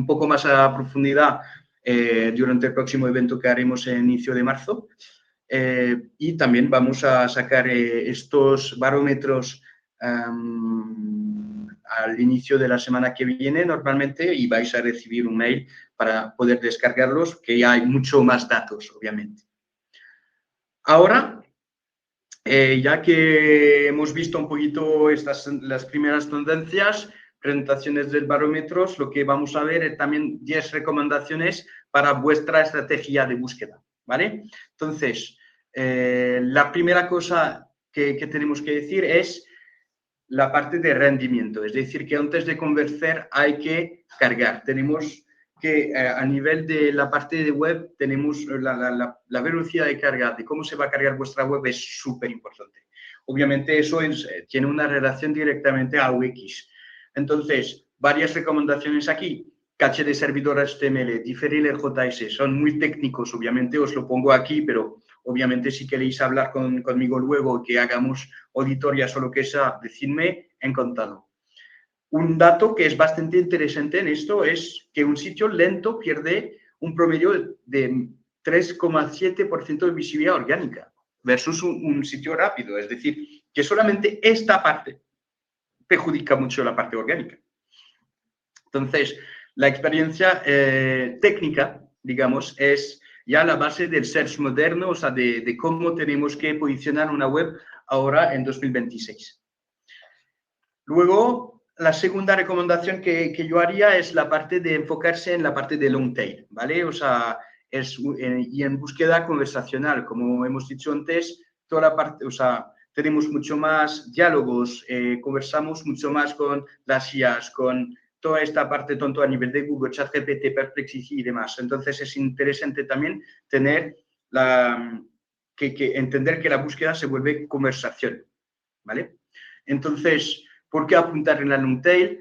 poco más a profundidad durante el próximo evento que haremos en inicio de marzo. Y también vamos a sacar estos barómetros al inicio de la semana que viene normalmente y vais a recibir un mail para poder descargarlos, que ya hay mucho más datos, obviamente. Ahora, ya que hemos visto un poquito las primeras tendencias, presentaciones del barómetro, lo que vamos a ver es también 10 recomendaciones para vuestra estrategia de búsqueda, ¿vale? Entonces, la primera cosa que tenemos que decir es la parte de rendimiento, es decir, que antes de convencer hay que cargar. Tenemos que a nivel de la parte de web tenemos la velocidad de carga, de cómo se va a cargar vuestra web es súper importante. Obviamente eso tiene una relación directamente a UX. Entonces, varias recomendaciones aquí. Caché de servidor HTML, diferiler JS, son muy técnicos, obviamente os lo pongo aquí, pero obviamente si queréis hablar conmigo luego, que hagamos auditorías o lo que sea, decidme, encantado. Un dato que es bastante interesante en esto es que un sitio lento pierde un promedio de 3,7% de visibilidad orgánica versus un sitio rápido. Es decir, que solamente esta parte perjudica mucho la parte orgánica. Entonces, la experiencia técnica, digamos, es ya la base del search moderno, o sea, de cómo tenemos que posicionar una web ahora en 2026. Luego, la segunda recomendación que yo haría es la parte de enfocarse en la parte de long tail, ¿vale? O sea, y en búsqueda conversacional, como hemos dicho antes, toda la parte, o sea, tenemos mucho más diálogos, conversamos mucho más con las IAs, con toda esta parte tanto a nivel de Google, ChatGPT, Perplexity y demás. Entonces, es interesante también tener entender que la búsqueda se vuelve conversación, ¿vale? Entonces, ¿por qué apuntar en la long tail?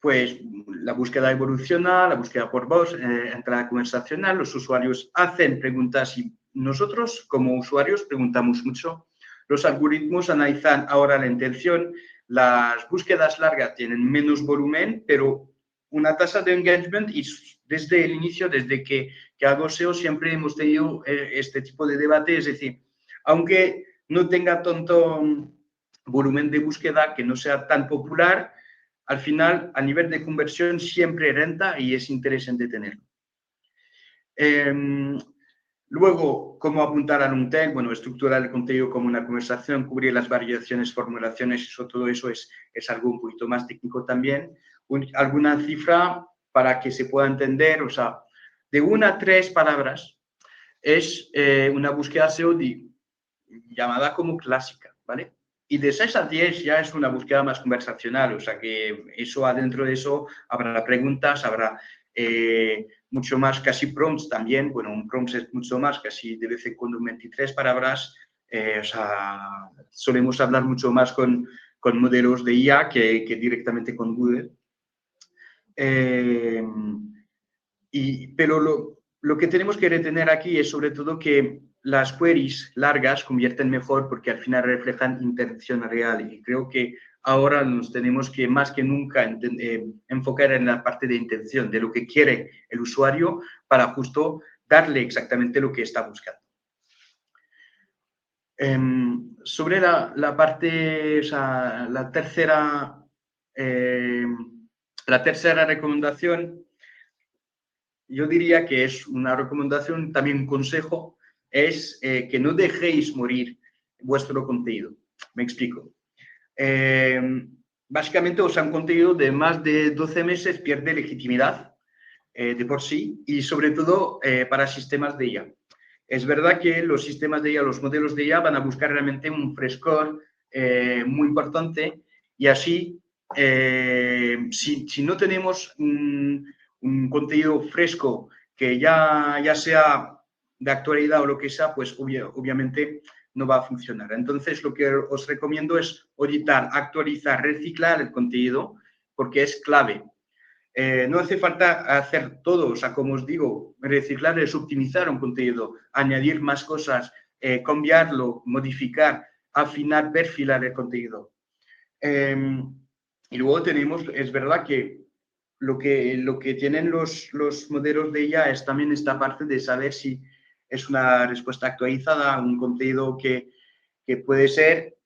Pues la búsqueda evoluciona, la búsqueda por voz, entrada conversacional, los usuarios hacen preguntas y nosotros como usuarios preguntamos mucho. Los algoritmos analizan ahora la intención, las búsquedas largas tienen menos volumen, pero una tasa de engagement y desde el inicio, desde que hago SEO, siempre hemos tenido este tipo de debate, es decir, aunque no tenga tanto volumen de búsqueda, que no sea tan popular, al final, a nivel de conversión, siempre renta y es interesante tenerlo. Luego, cómo apuntar a un tag, bueno, estructurar el contenido como una conversación, cubrir las variaciones, formulaciones, todo eso es algo un poquito más técnico también. Alguna cifra para que se pueda entender, o sea, de 1 a 3 palabras es una búsqueda SEO llamada como clásica, ¿vale? Y de 6 a 10 ya es una búsqueda más conversacional, o sea que eso adentro de eso habrá preguntas, habrá mucho más casi prompts también. Bueno, un prompt es mucho más, casi de vez en cuando 23 palabras. O sea, solemos hablar mucho más con modelos de IA que directamente con Google. Pero lo que tenemos que retener aquí es sobre todo que las queries largas convierten mejor porque al final reflejan intención real y creo que ahora nos tenemos que más que nunca enfocar en la parte de intención, de lo que quiere el usuario para justo darle exactamente lo que está buscando. Sobre la parte, o sea, la tercera La tercera recomendación, yo diría que es una recomendación, también un consejo, es que no dejéis morir vuestro contenido. Me explico. Básicamente, os han contenido de más de 12 meses pierde legitimidad de por sí y sobre todo para sistemas de IA. Es verdad que los sistemas de IA, los modelos de IA van a buscar realmente un frescor muy importante y así, si no tenemos un contenido fresco que ya sea de actualidad o lo que sea, pues obviamente no va a funcionar. Entonces, lo que os recomiendo es auditar, actualizar, reciclar el contenido, porque es clave. No hace falta hacer todo, o sea, como os digo, reciclar es optimizar un contenido, añadir más cosas, cambiarlo, modificar, afinar, perfilar el contenido. Y luego tenemos, es verdad que lo que tienen los modelos de IA es también esta parte de saber si es una respuesta actualizada, un contenido que puede ser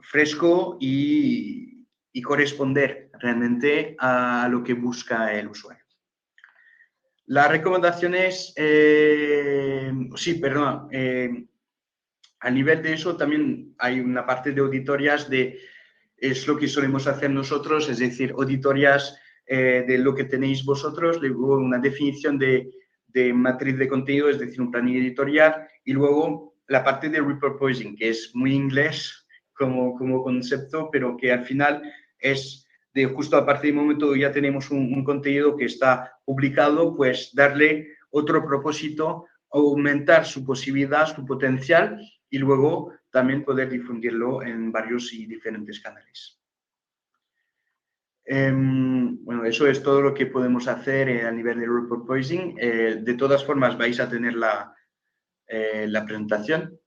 fresco y corresponder realmente a lo que busca el usuario. Las recomendaciones, sí, perdón, a nivel de eso también hay una parte de auditorías es lo que solemos hacer nosotros, es decir, auditorías de lo que tenéis vosotros, luego una definición de matriz de contenido, es decir, un plan editorial, y luego la parte de repurposing, que es muy inglés como concepto, pero que al final es de justo a partir del momento que ya tenemos un contenido que está publicado, pues darle otro propósito, aumentar su posibilidad, su potencial y luego también poder difundirlo en varios y diferentes canales. Bueno, eso es todo lo que podemos hacer a nivel de repurposing. De todas formas, vais a tener la presentación.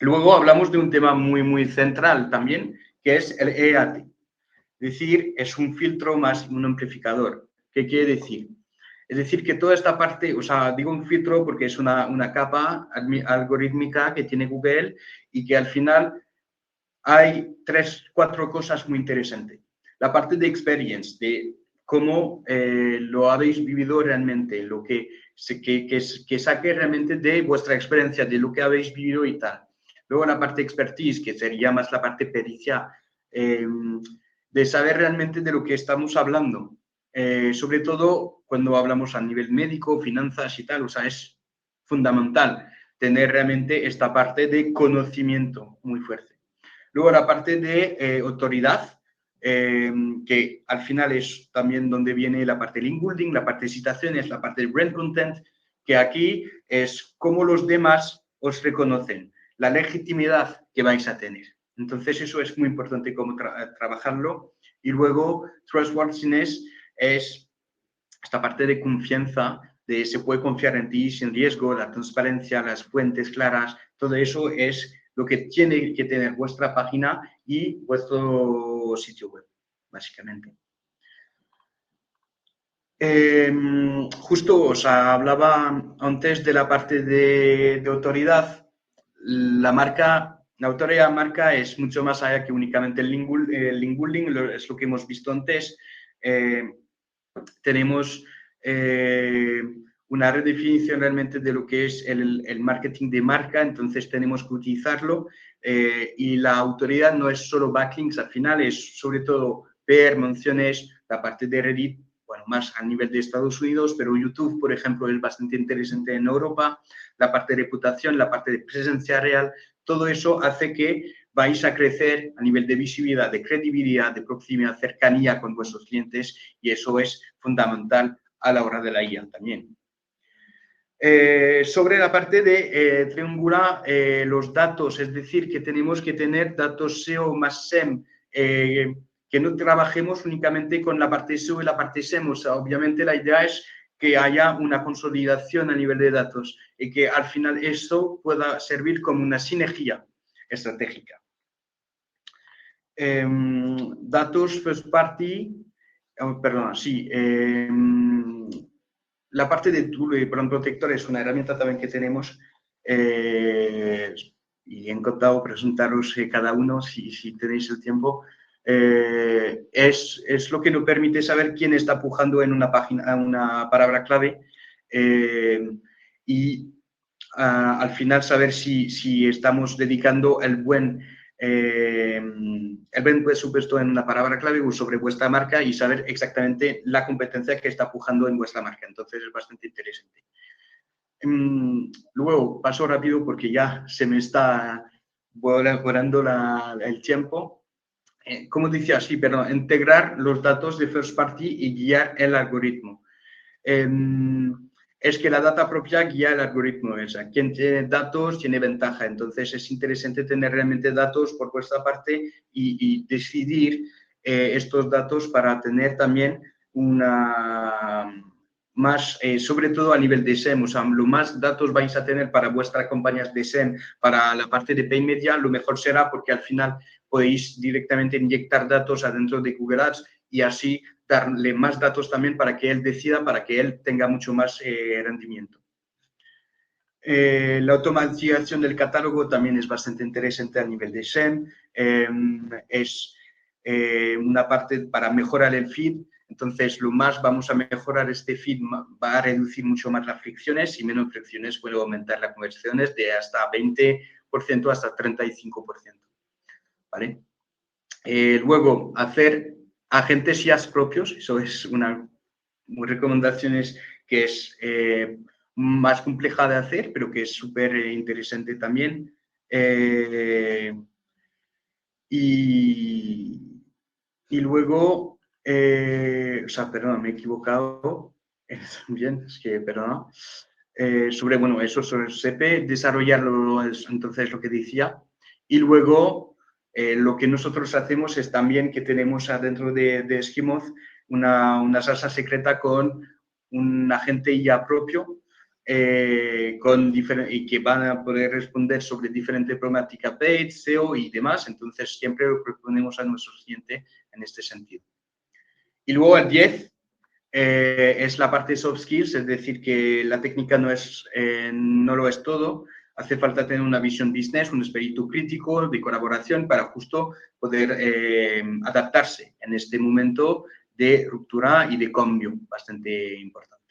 Luego hablamos de un tema muy central también, que es el EAT. Es decir, es un filtro más un amplificador. ¿Qué quiere decir? Es decir, que toda esta parte, o sea, digo un filtro porque es una capa algorítmica que tiene Google y que al final hay 3-4 cosas muy interesantes. La parte de experience, de cómo lo habéis vivido realmente, lo que saque realmente de vuestra experiencia, de lo que habéis vivido y tal. Luego la parte expertise, que sería más la parte pericia, de saber realmente de lo que estamos hablando. Sobre todo cuando hablamos a nivel médico, finanzas y tal, o sea, es fundamental tener realmente esta parte de conocimiento muy fuerte. Luego la parte de autoridad, que al final es también donde viene la parte de link building, la parte de citaciones, la parte de brand content, que aquí es cómo los demás os reconocen, la legitimidad que vais a tener. Entonces eso es muy importante cómo trabajarlo. Y luego trustworthiness es esta parte de confianza, de se puede confiar en ti sin riesgo, la transparencia, las fuentes claras, todo eso es lo que tiene que tener vuestra página y vuestro sitio web, básicamente. Justo os hablaba antes de la parte de autoridad. La autoridad de marca es mucho más allá que únicamente el link building, es lo que hemos visto antes. Tenemos una redefinición realmente de lo que es el marketing de marca, entonces tenemos que utilizarlo y la autoridad no es solo backlinks, al final es sobre todo PR, menciones, la parte de Reddit, bueno, más a nivel de Estados Unidos, pero YouTube, por ejemplo, es bastante interesante en Europa, la parte de reputación, la parte de presencia real, todo eso hace que vais a crecer a nivel de visibilidad, de credibilidad, de proximidad, cercanía con vuestros clientes y eso es fundamental a la hora de la IA también. Sobre la parte de triangular los datos, es decir, que tenemos que tener datos SEO más SEM, que no trabajemos únicamente con la parte SEO y la parte SEM. O sea, obviamente la idea es que haya una consolidación a nivel de datos y que al final eso pueda servir como una sinergia estratégica. Datos first party, perdón, sí. La parte de tool y Brand Protector es una herramienta también que tenemos y he encantado presentaros cada uno si tenéis el tiempo. Es lo que nos permite saber quién está pujando en una página, una palabra clave y al final saber si estamos dedicando el buen presupuesto en una palabra clave sobre vuestra marca y saber exactamente la competencia que está pujando en vuestra marca. Entonces es bastante interesante. Luego paso rápido porque ya se me está volando el tiempo. Como decía, sí, perdón, integrar los datos de first party y guiar el algoritmo. Es que la data propia guía el algoritmo. O sea, quien tiene datos tiene ventaja. Entonces es interesante tener realmente datos por vuestra parte y decidir estos datos para tener también una más, sobre todo a nivel de SEM, o sea, lo más datos vais a tener para vuestras campañas de SEM, para la parte de Pay Media, lo mejor será porque al final podéis directamente inyectar datos adentro de Google Ads y así darle más datos también para que él decida, para que él tenga mucho más rendimiento. La automatización del catálogo también es bastante interesante a nivel de SEM. Es una parte para mejorar el feed. Entonces, lo más vamos a mejorar este feed va a reducir mucho más las fricciones y menos fricciones puede aumentar las conversiones de hasta 20% hasta 35%. ¿Vale? Luego, hacer agentes IaaS propios. Eso es una recomendación que es más compleja de hacer, pero que es súper interesante también. Y luego, o sea, perdón, me he equivocado también, es que, perdón, sobre, bueno, eso sobre SEPE, desarrollarlo, entonces lo que decía. Y luego, lo que nosotros hacemos es también que tenemos adentro de Esquimoz una salsa secreta con un agente IA propio y que van a poder responder sobre diferentes problemáticas paid, SEO y demás. Entonces, siempre lo proponemos a nuestro cliente en este sentido. Y luego el 10 es la parte de soft skills, es decir, que la técnica no lo es todo. Hace falta tener una visión business, un espíritu crítico de colaboración para justo poder adaptarse en este momento de ruptura y de cambio bastante importante.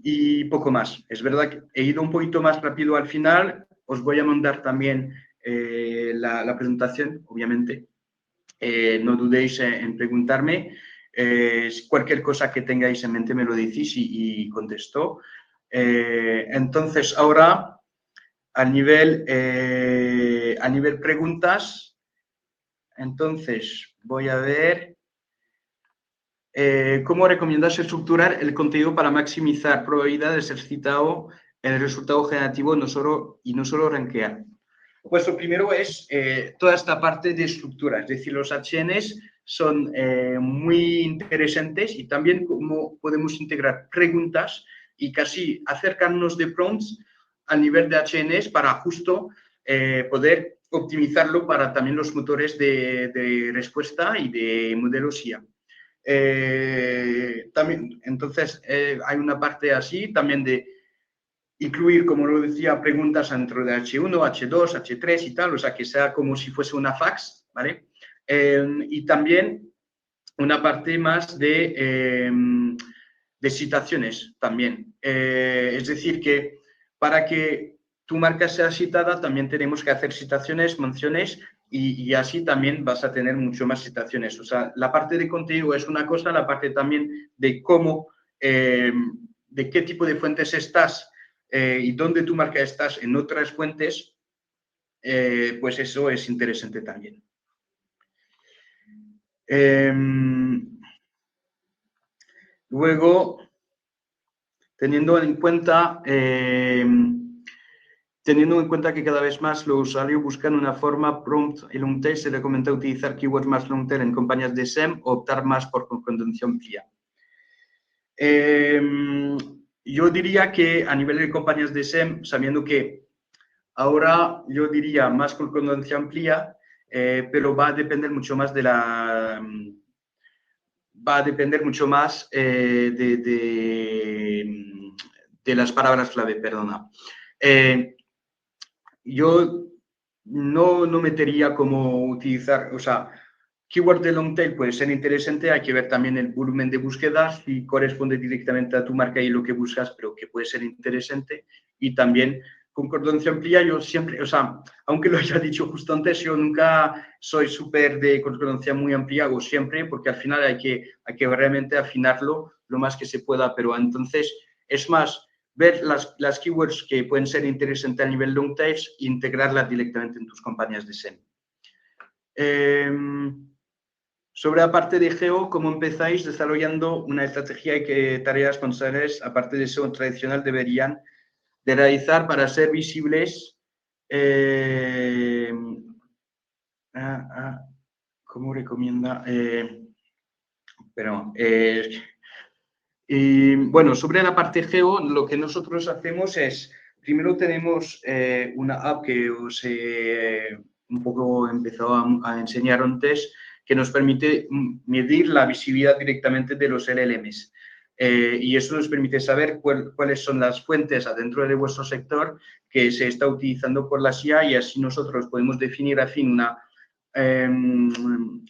Y poco más. Es verdad que he ido un poquito más rápido al final. Os voy a mandar también la presentación, obviamente. No dudéis en preguntarme. Cualquier cosa que tengáis en mente me lo decís y contesto. Entonces, ahora, a nivel preguntas, entonces voy a ver... ¿Cómo recomiendas estructurar el contenido para maximizar probabilidad de ser citado en el resultado generativo y no solo rankear? Pues lo primero es toda esta parte de estructura, es decir, los HNs son muy interesantes y también cómo podemos integrar preguntas y casi acercarnos de prompts a nivel de HNs para justo poder optimizarlo para también los motores de respuesta y de modelos IA. También, entonces, hay una parte así también de incluir, como lo decía, preguntas dentro de H1, H2, H3 y tal, o sea, que sea como si fuese una fax, ¿vale? Y también una parte más de citaciones también. Es decir, que para que tu marca sea citada, también tenemos que hacer citaciones, menciones y así también vas a tener mucho más citaciones. O sea, la parte de contenido es una cosa, la parte también de cómo, de qué tipo de fuentes estás y dónde tu marca estás en otras fuentes, pues eso es interesante también. Luego, teniendo en cuenta que cada vez más los usuarios buscan una forma prompt y long tail, se recomienda utilizar keywords más long tail en campañas de SEM o optar más por concordancia amplia. Yo diría que a nivel de campañas de SEM, sabiendo que ahora yo diría más concordancia amplia, pero va a depender mucho más de de las palabras clave, perdona. Yo no metería como utilizar, o sea, keyword de long tail puede ser interesante, hay que ver también el volumen de búsquedas si corresponde directamente a tu marca y lo que buscas, pero que puede ser interesante. Y también concordancia amplia, yo siempre, o sea, aunque lo haya dicho justo antes, yo nunca soy súper de concordancia muy amplia o siempre, porque al final hay que realmente afinarlo lo más que se pueda, pero entonces es más ver las keywords que pueden ser interesantes a nivel long tails e integrarlas directamente en tus campañas de SEM. Sobre la parte de SEO, ¿cómo empezáis desarrollando una estrategia y qué tareas considerables, aparte de SEO tradicional, deberían de realizar para ser visibles? ¿Cómo recomienda? Y bueno, sobre la parte SEO, lo que nosotros hacemos es, primero tenemos una app que os un poco empezó a enseñar antes, que nos permite medir la visibilidad directamente de los LLMs. Y eso nos permite saber cuáles son las fuentes adentro de vuestro sector que se está utilizando por la IA y así nosotros podemos definir a fin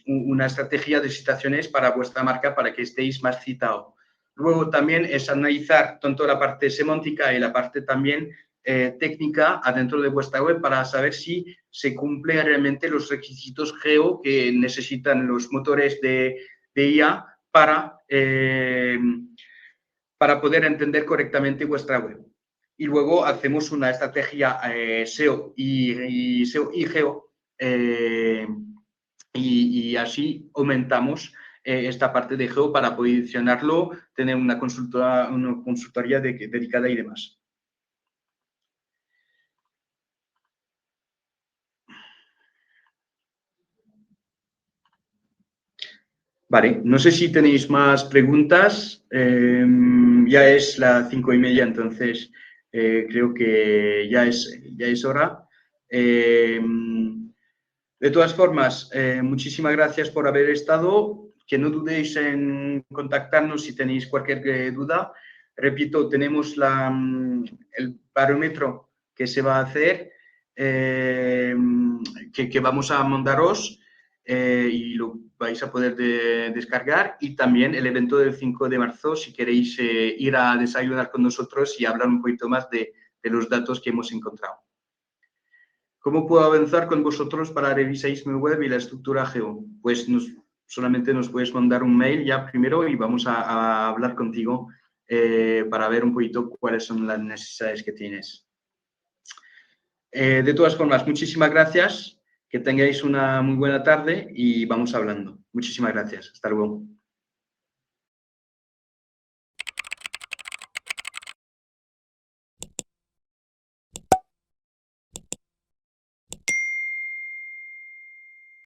una estrategia de citaciones para vuestra marca para que estéis más citados. Luego también es analizar tanto la parte semántica y la parte también técnica adentro de vuestra web para saber si se cumplen realmente los requisitos GEO que necesitan los motores de IA para poder entender correctamente vuestra web. Y luego hacemos una estrategia SEO y GEO y así aumentamos esta parte de GEO para posicionarlo, tener una consultoría dedicada y demás. Vale, no sé si tenéis más preguntas. Ya es las 5:30, entonces creo que ya es hora. De todas formas, muchísimas gracias por haber estado. Que no dudéis en contactarnos si tenéis cualquier duda. Repito, tenemos el barómetro que se va a hacer, que vamos a mandaros y lo vais a poder descargar. Y también el evento del 5 de marzo, si queréis ir a desayunar con nosotros y hablar un poquito más de los datos que hemos encontrado. ¿Cómo puedo avanzar con vosotros para reviséis mi web y la estructura GEO? Pues solamente nos puedes mandar un mail ya primero y vamos a hablar contigo para ver un poquito cuáles son las necesidades que tienes. De todas formas, muchísimas gracias, que tengáis una muy buena tarde y vamos hablando. Muchísimas gracias. Hasta luego.